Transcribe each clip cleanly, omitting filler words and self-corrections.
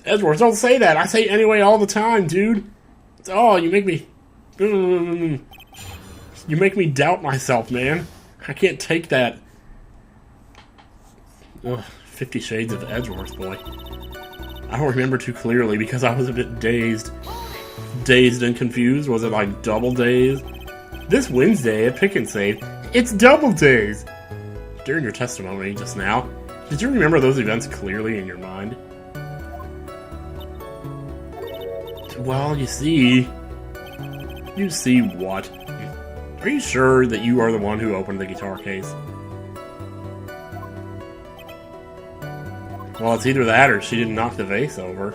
Edgeworth, don't say that. I say anyway all the time, dude. Oh, you make me... You make me doubt myself, man. I can't take that. Ugh, 50 Shades of Edgeworth, boy. I don't remember too clearly because I was a bit dazed. Dazed and confused? Was it like double dazed? This Wednesday at Pick and Save, it's double days! During your testimony just now, did you remember those events clearly in your mind? Well, you see... You see what? Are you sure that you are the one who opened the guitar case? Well, it's either that or she didn't knock the vase over.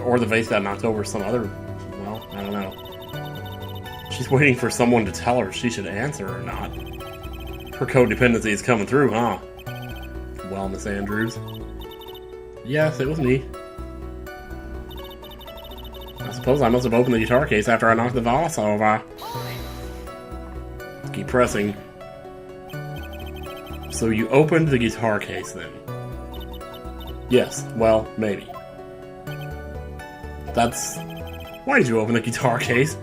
Or the vase got knocked over some other... Well, I don't know. She's waiting for someone to tell her if she should answer or not. Her codependency is coming through, huh? Well, Miss Andrews. Yes, it was me. I suppose I must have opened the guitar case after I knocked the vase over. Keep pressing. So you opened the guitar case then? Yes, well, maybe. That's... Why did you open the guitar case?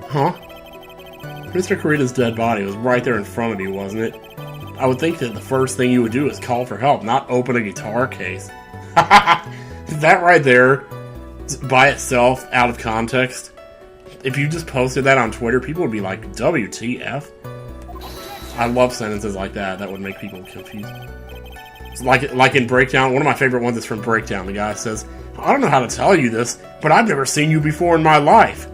Huh? Mr. Corita's dead body was right there in front of you, wasn't it? I would think that the first thing you would do is call for help, not open a guitar case. That right there, by itself, out of context, if you just posted that on Twitter, people would be like, WTF? I love sentences like that. That would make people confused. Like in Breakdown, one of my favorite ones is from Breakdown. The guy says, I don't know how to tell you this, but I've never seen you before in my life.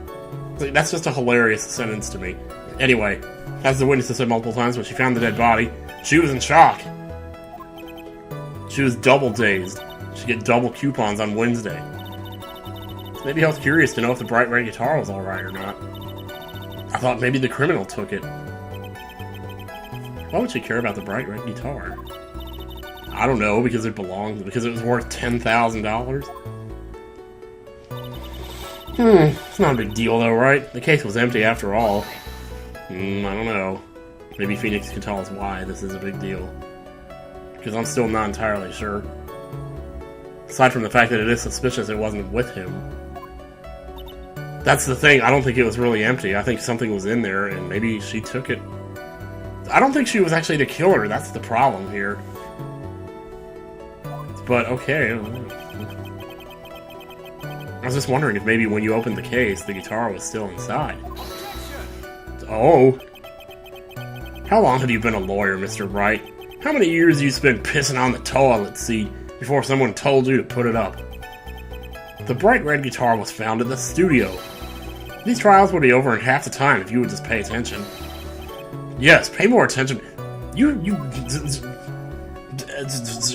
That's just a hilarious sentence to me. Anyway, as the witness has said multiple times, when she found the dead body, she was in shock. She was double dazed. She'd get double coupons on Wednesday. Maybe I was curious to know if the bright red guitar was alright or not. I thought maybe the criminal took it. Why would she care about the bright red guitar? I don't know, because it belonged, because it was worth $10,000? It's not a big deal though, right? The case was empty after all. I don't know. Maybe Phoenix can tell us why this is a big deal. Because I'm still not entirely sure. Aside from the fact that it is suspicious it wasn't with him. That's the thing, I don't think it was really empty. I think something was in there, and maybe she took it. I don't think she was actually the killer, that's the problem here. But, okay. I was just wondering if maybe when you opened the case, the guitar was still inside. Oh. How long have you been a lawyer, Mr. Wright? How many years have you spent pissing on the toilet seat before someone told you to put it up? The bright red guitar was found in the studio. These trials would be over in half the time if you would just pay attention. Yes, pay more attention.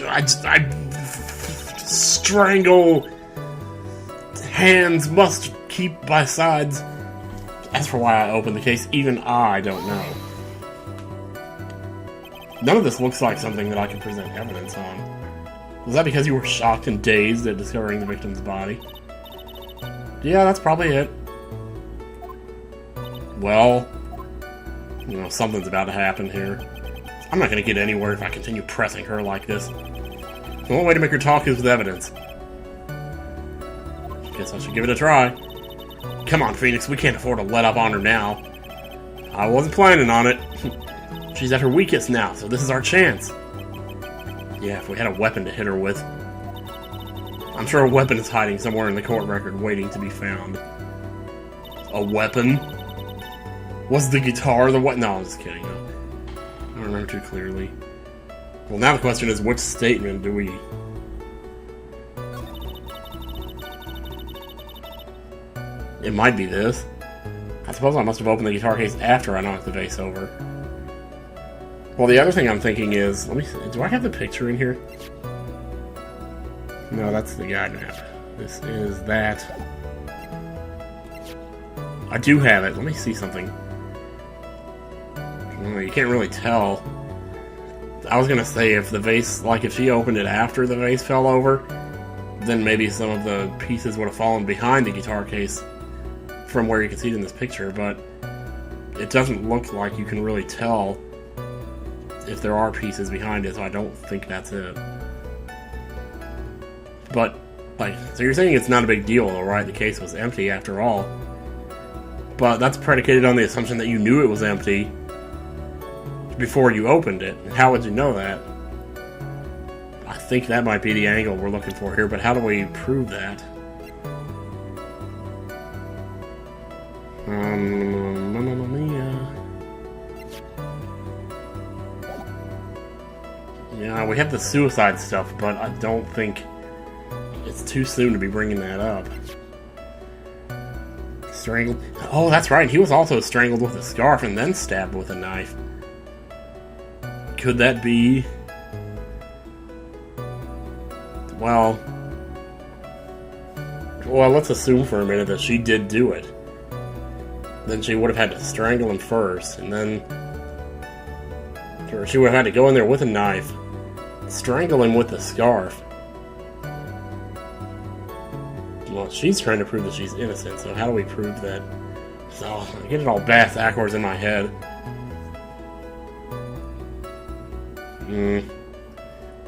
I strangle. Hands must keep by sides. As for why I opened the case, even I don't know. None of this looks like something that I can present evidence on. Was that because you were shocked and dazed at discovering the victim's body? Yeah, that's probably it. Well, you know, something's about to happen here. I'm not going to get anywhere if I continue pressing her like this. The only way to make her talk is with evidence. Guess I should give it a try. Come on, Phoenix, we can't afford to let up on her now. I wasn't planning on it. She's at her weakest now, so this is our chance. Yeah, if we had a weapon to hit her with. I'm sure a weapon is hiding somewhere in the court record waiting to be found. A weapon? Was the guitar the what? No, I'm just kidding. No. I don't remember too clearly. Well, now the question is, which statement do we... It might be this. I suppose I must have opened the guitar case after I knocked the vase over. Well, the other thing I'm thinking is... Let me see. Do I have the picture in here? No, that's the guide map. This is that. I do have it. Let me see something. Well, you can't really tell. I was gonna say if the vase... Like, if she opened it after the vase fell over, then maybe some of the pieces would have fallen behind the guitar case from where you can see it in this picture, but it doesn't look like you can really tell if there are pieces behind it, so I don't think that's it. But Like, so you're saying it's not a big deal, though, right? The case was empty after all. But that's predicated on the assumption that you knew it was empty before you opened it. How would you know that? I think that might be the angle we're looking for here, but how do we prove that? Mamma mia. Yeah, we have the suicide stuff, but I don't think it's too soon to be bringing that up. Strangled. Oh, that's right. He was also strangled with a scarf and then stabbed with a knife. Could that be... Well, let's assume for a minute that she did do it. Then she would have had to strangle him first, and then... Or she would have had to go in there with a knife, strangle him with a scarf. Well, she's trying to prove that she's innocent, so how do we prove that? So, I get it all backwards in my head.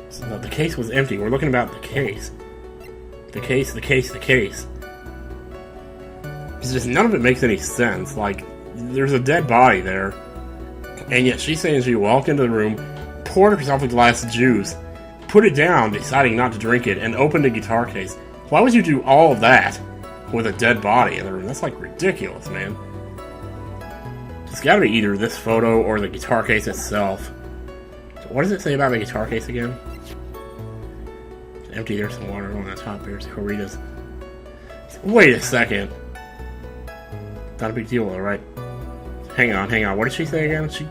So, no, the case was empty. We're looking about the case. The case. It's just, none of it makes any sense. Like, there's a dead body there, and yet she's saying she walked into the room, poured herself a glass of juice, put it down, deciding not to drink it, and opened a guitar case. Why would you do all of that with a dead body in the room? That's, like, ridiculous, man. It's gotta be either this photo or the guitar case itself. So what does it say about the guitar case again? It's empty, there's some water on the top, there's Corita's. Wait a second. Not a big deal, though, right? Hang on. What did she say again? She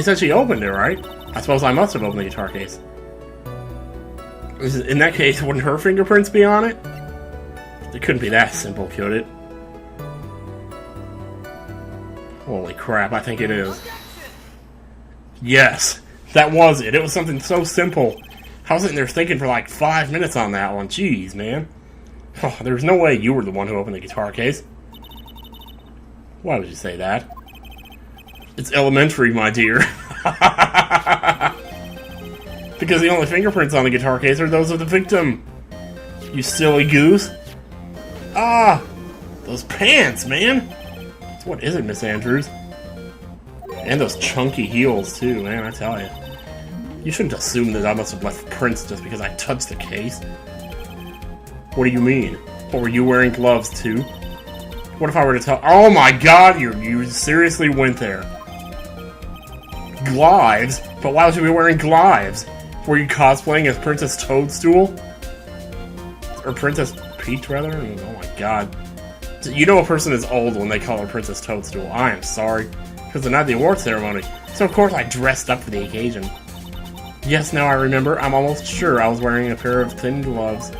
said she opened it, right? I suppose I must have opened the guitar case. In that case, wouldn't her fingerprints be on it? It couldn't be that simple, could it? Holy crap, I think it is. Yes, that was it. It was something so simple. I was sitting there thinking for like 5 minutes on that one. Jeez, man. Oh, there's no way you were the one who opened the guitar case. Why would you say that? It's elementary, my dear. Because the only fingerprints on the guitar case are those of the victim. You silly goose. Ah! Those pants, man! What is it, Miss Andrews? And those chunky heels, too, man, I tell you. You shouldn't assume that I must have left prints just because I touched the case. What do you mean? What, were you wearing gloves, too? What if I were to tell... Oh my god, you seriously went there. Gloves? But why would you be wearing gloves? Were you cosplaying as Princess Toadstool? Or Princess Peach, rather? Oh my god. You know a person is old when they call her Princess Toadstool. I am sorry. Because they're not the award ceremony. So of course I dressed up for the occasion. Yes, now I remember. I'm almost sure I was wearing a pair of thin gloves.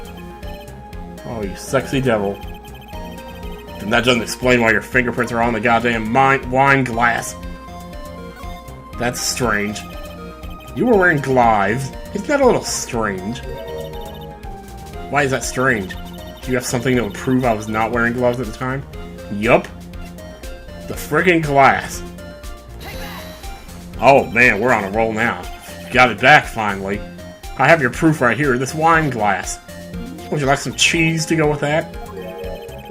Oh, you sexy devil. And that doesn't explain why your fingerprints are on the goddamn wine glass. That's strange. You were wearing gloves. Isn't that a little strange? Why is that strange? Do you have something that would prove I was not wearing gloves at the time? Yup. The friggin' glass. Oh man, we're on a roll now. Got it back finally. I have your proof right here, this wine glass. Would you like some cheese to go with that?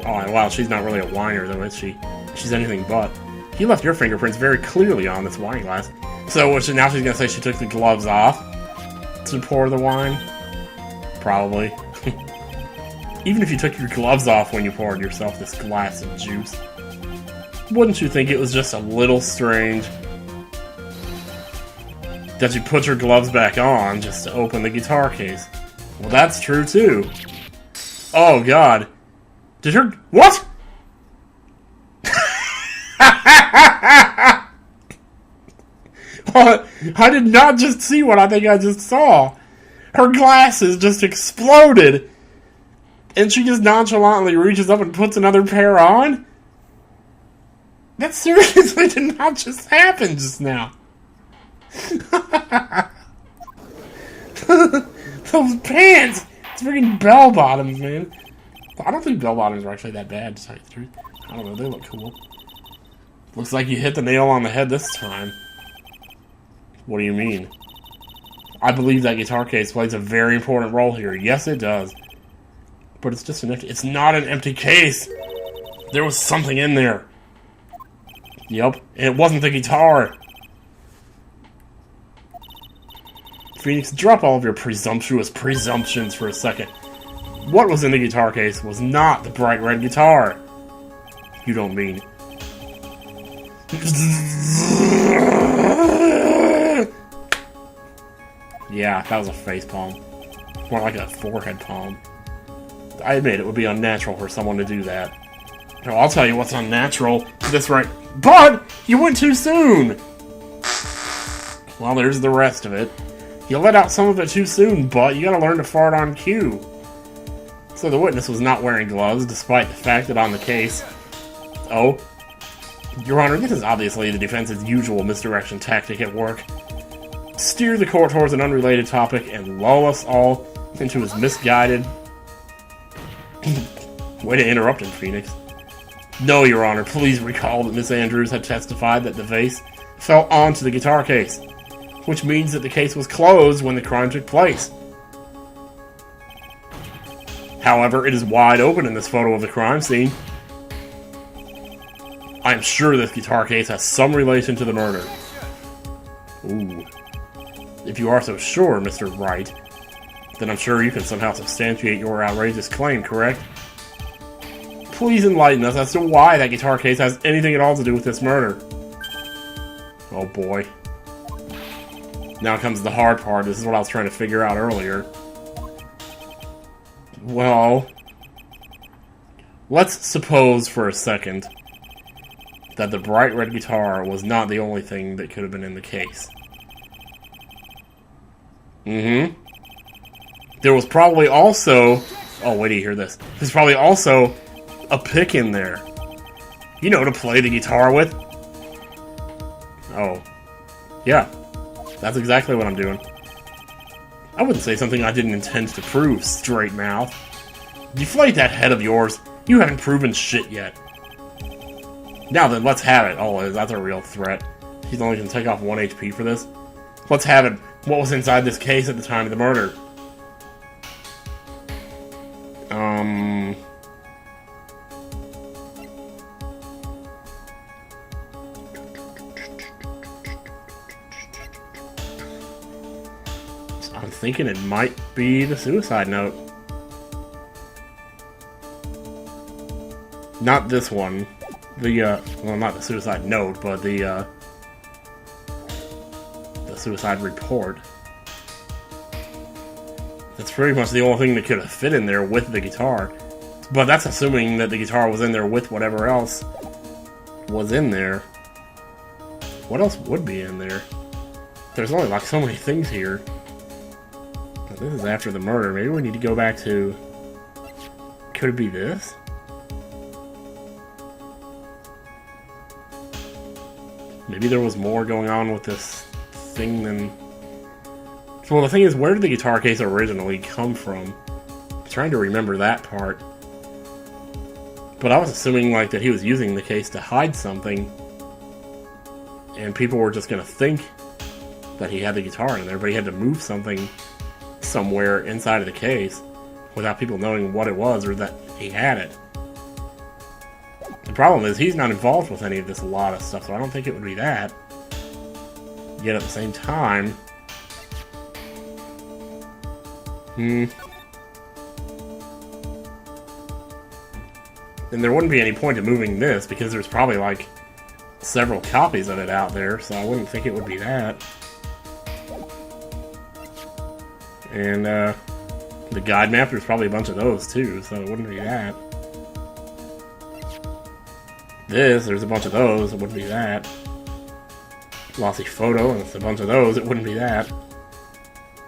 Oh wow, she's not really a whiner though, is she? She's anything but. You left your fingerprints very clearly on this wine glass. So now she's gonna say she took the gloves off to pour the wine? Probably. Even if you took your gloves off when you poured yourself this glass of juice, wouldn't you think it was just a little strange that you put your gloves back on just to open the guitar case? Well, that's true too. Oh god. Did her... What?! I did not just see what I think I just saw. Her glasses just exploded. And she just nonchalantly reaches up and puts another pair on? That seriously did not just happen just now. Those pants! It's freaking bell bottoms, man. I don't think bell bottoms are actually that bad, to tell you the truth. I don't know, they look cool. Looks like you hit the nail on the head this time. What do you mean? I believe that guitar case plays a very important role here. Yes, it does. But it's just an empty... It's not an empty case! There was something in there! Yep, and it wasn't the guitar! Phoenix, drop all of your presumptuous presumptions for a second. What was in the guitar case was not the bright red guitar. You don't mean... Yeah, that was a face palm. More like a forehead palm. I admit it would be unnatural for someone to do that. No, I'll tell you what's unnatural. This right... Bud! You went too soon! Well, there's the rest of it. You let out some of it too soon, but you gotta learn to fart on cue. So the witness was not wearing gloves, despite the fact that on the case... Oh? Your Honor, this is obviously the defense's usual misdirection tactic at work. Steer the court towards an unrelated topic and lull us all into his misguided... Way to interrupt him, Phoenix. No, Your Honor, please recall that Miss Andrews had testified that the vase fell onto the guitar case, which means that the case was closed when the crime took place. However, it is wide open in this photo of the crime scene. I am sure this guitar case has some relation to the murder. Ooh. If you are so sure, Mr. Wright, then I'm sure you can somehow substantiate your outrageous claim, correct? Please enlighten us as to why that guitar case has anything at all to do with this murder. Oh boy. Now comes the hard part. This is what I was trying to figure out earlier. Well, let's suppose for a second that the bright red guitar was not the only thing that could have been in the case. There was probably also... Oh, wait till you hear this. There's probably also a pick in there. You know, to play the guitar with. Oh. Yeah. That's exactly what I'm doing. I wouldn't say something I didn't intend to prove, straight mouth. Deflate that head of yours. You haven't proven shit yet. Now then, let's have it. Oh, that's a real threat. He's only going to take off 1 HP for this. Let's have it. What was inside this case at the time of the murder? I'm thinking it might be the suicide note. Not this one. Well, not the suicide note, but the suicide report. That's pretty much the only thing that could have fit in there with the guitar. But that's assuming that the guitar was in there with whatever else was in there. What else would be in there? There's only like so many things here. This is after the murder. Maybe we need to go back to... Could it be this? Maybe there was more going on with this thing than... Well, the thing is, where did the guitar case originally come from? I'm trying to remember that part. But I was assuming, like, that he was using the case to hide something. And people were just gonna think that he had the guitar in there, but he had to move something somewhere inside of the case without people knowing what it was or that he had it. The problem is, he's not involved with any of this lot of stuff, so I don't think it would be that. Yet at the same time... And there wouldn't be any point in moving this, because there's probably, like, several copies of it out there, so I wouldn't think it would be that. And, the guide map, there's probably a bunch of those, too, so it wouldn't be that. There's a bunch of those, it wouldn't be that. Lossy photo, and it's a bunch of those, it wouldn't be that.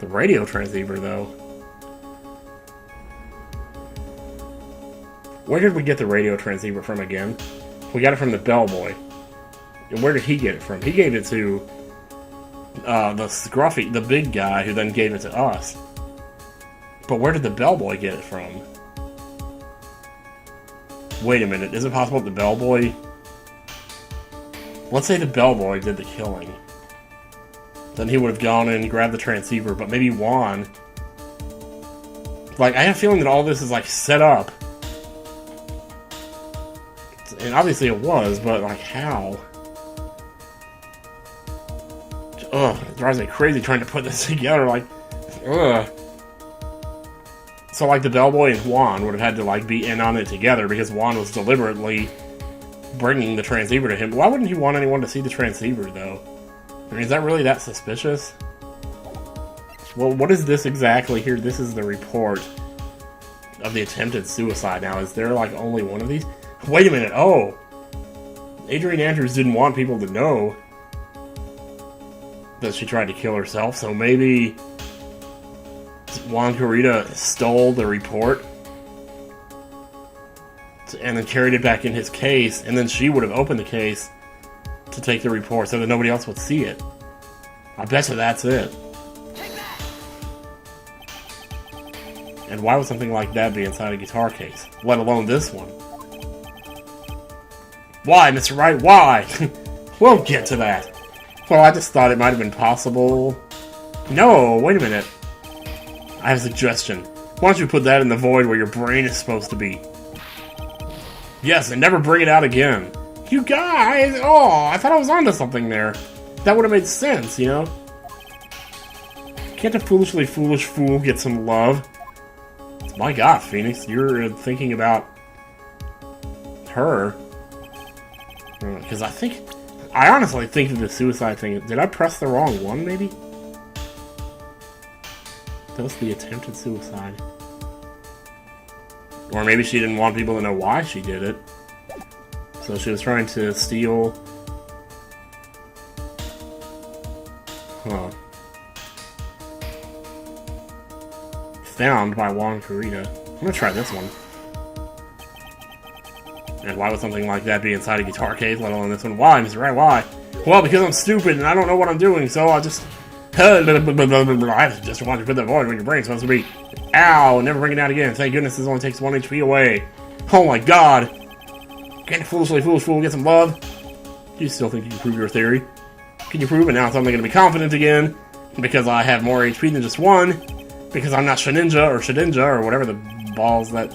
The radio transceiver, though. Where did we get the radio transceiver from again? We got it from the bellboy. And where did he get it from? He gave it to the scruffy, the big guy, who then gave it to us. But where did the bellboy get it from? Wait a minute, is it possible that the bellboy... Let's say the bellboy did the killing. Then he would have gone in and grabbed the transceiver, but maybe Juan Like, I have a feeling that all this is, like, set up. And obviously it was, but, like, how? Ugh, it drives me crazy trying to put this together, like, ugh. So, like, the bellboy and Juan would have had to, like, be in on it together because Juan was deliberately bringing the transceiver to him. Why wouldn't he want anyone to see the transceiver, though? I mean, is that really that suspicious? Well, what is this exactly here? This is the report of the attempted suicide. Now, is there, like, only one of these? Wait a minute, oh! Adrienne Andrews didn't want people to know that she tried to kill herself, so maybe Juan Corrida stole the report and then carried it back in his case, and then she would have opened the case to take the report so that nobody else would see it. I bet you that's it. And why would something like that be inside a guitar case? Let alone this one. Why, Mr. Wright? Why? We'll get to that. Well, I just thought it might have been possible. No, wait a minute. I have a suggestion. Why don't you put that in the void where your brain is supposed to be? Yes, and never bring it out again. You guys! Oh, I thought I was onto something there. That would have made sense, you know? Can't a foolishly foolish fool get some love? My God, Phoenix, you're thinking about her. Because I honestly think that the suicide thing, did I press the wrong one, maybe? That was the attempted suicide. Or maybe she didn't want people to know why she did it. So she was trying to steal... Huh. Found by Juan Corrida. I'm gonna try this one. And why would something like that be inside a guitar case, let alone this one? Why, Mr. Wright? Why? Well, because I'm stupid and I don't know what I'm doing, so I just... I just want to put that void when your brain's supposed to be. Ow, never bring it out again. Thank goodness this only takes 1 HP away. Oh my God. Can't a foolishly foolish fool get some love? Do you still think you can prove your theory? Can you prove it? Now it's only going to be confident again. Because I have more HP than just one. Because I'm not Shedinja or whatever the balls that...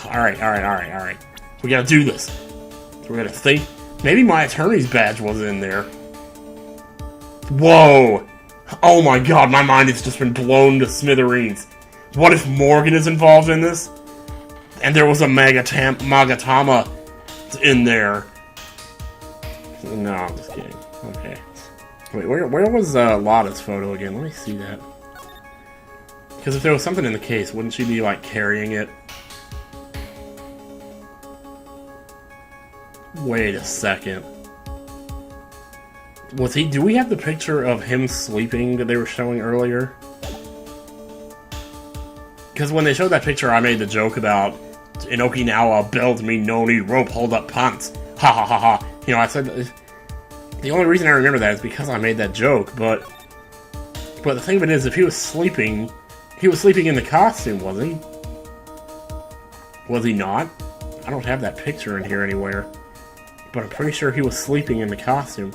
Alright. We gotta do this. We gotta think. Maybe my attorney's badge was in there. Whoa! Oh my God, my mind has just been blown to smithereens. What if Morgan is involved in this? And there was a Magatama in there. No, I'm just kidding. Okay. Wait, where was Lotta's photo again? Let me see that. Because if there was something in the case, wouldn't she be, like, carrying it? Wait a second. Was he... Do we have the picture of him sleeping that they were showing earlier? Because when they showed that picture, I made the joke about in Okinawa, build me noni rope hold up pants. Ha ha ha ha. You know, I said... The only reason I remember that is because I made that joke, but the thing of it is, if he was sleeping... He was sleeping in the costume, was he? Was he not? I don't have that picture in here anywhere. But I'm pretty sure he was sleeping in the costume.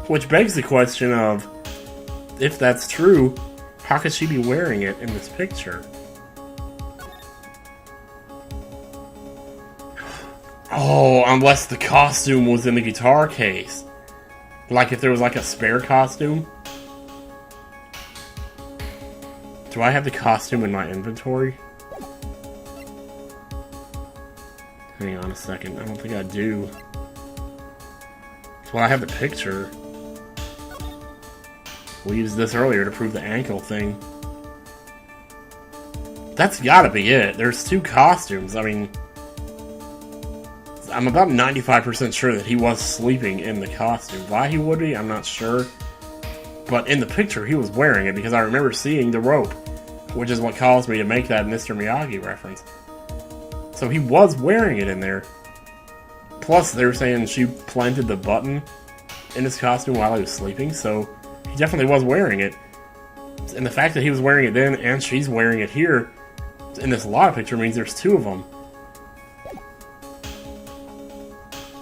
Which begs the question of, if that's true, how could she be wearing it in this picture? Oh, unless the costume was in the guitar case. Like if there was like a spare costume. Do I have the costume in my inventory? Hang on a second. I don't think I do. Well, I have the picture. We used this earlier to prove the ankle thing. That's gotta be it. There's two costumes. I mean... I'm about 95% sure that he was sleeping in the costume. Why he would be, I'm not sure. But in the picture, he was wearing it because I remember seeing the rope. Which is what caused me to make that Mr. Miyagi reference. So he was wearing it in there. Plus, they were saying she planted the button in his costume while he was sleeping, so he definitely was wearing it. And the fact that he was wearing it then, and she's wearing it here, in this Lotta picture, means there's two of them.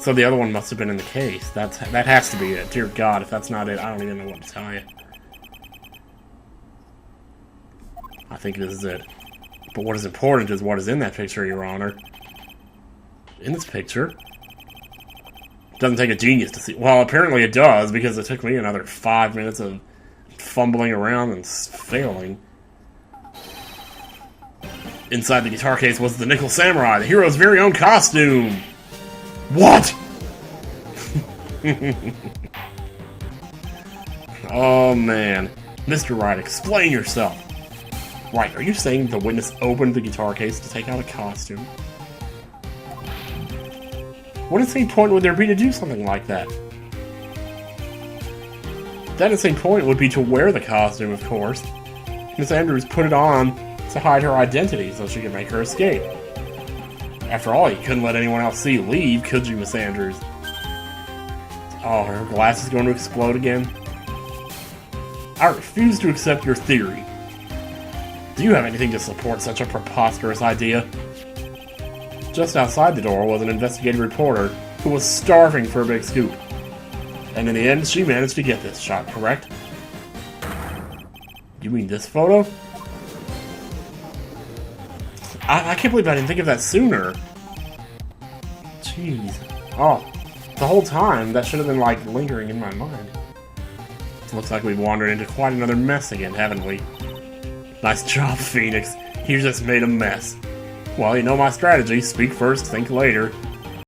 So the other one must have been in the case. That has to be it. Dear God, if that's not it, I don't even know what to tell you. I think this is it. But what is important is what is in that picture, Your Honor. In this picture... Doesn't take a genius to see... Well, apparently it does, because it took me another 5 minutes of fumbling around and failing. Inside the guitar case was the Nickel Samurai, the hero's very own costume! What?! Oh, man. Mr. Wright, explain yourself. Right, are you saying the witness opened the guitar case to take out a costume? What insane point would there be to do something like that? That insane point would be to wear the costume, of course. Miss Andrews put it on to hide her identity so she could make her escape. After all, you couldn't let anyone else see you leave, could you, Miss Andrews? Oh, her glass is going to explode again? I refuse to accept your theory. Do you have anything to support such a preposterous idea? Just outside the door was an investigative reporter who was starving for a big scoop. And in the end, she managed to get this shot, correct? You mean this photo? I can't believe I didn't think of that sooner. Jeez. Oh, the whole time, that should have been, like, lingering in my mind. Looks like we've wandered into quite another mess again, haven't we? Nice job, Phoenix. You just made a mess. Well, you know my strategy. Speak first, think later.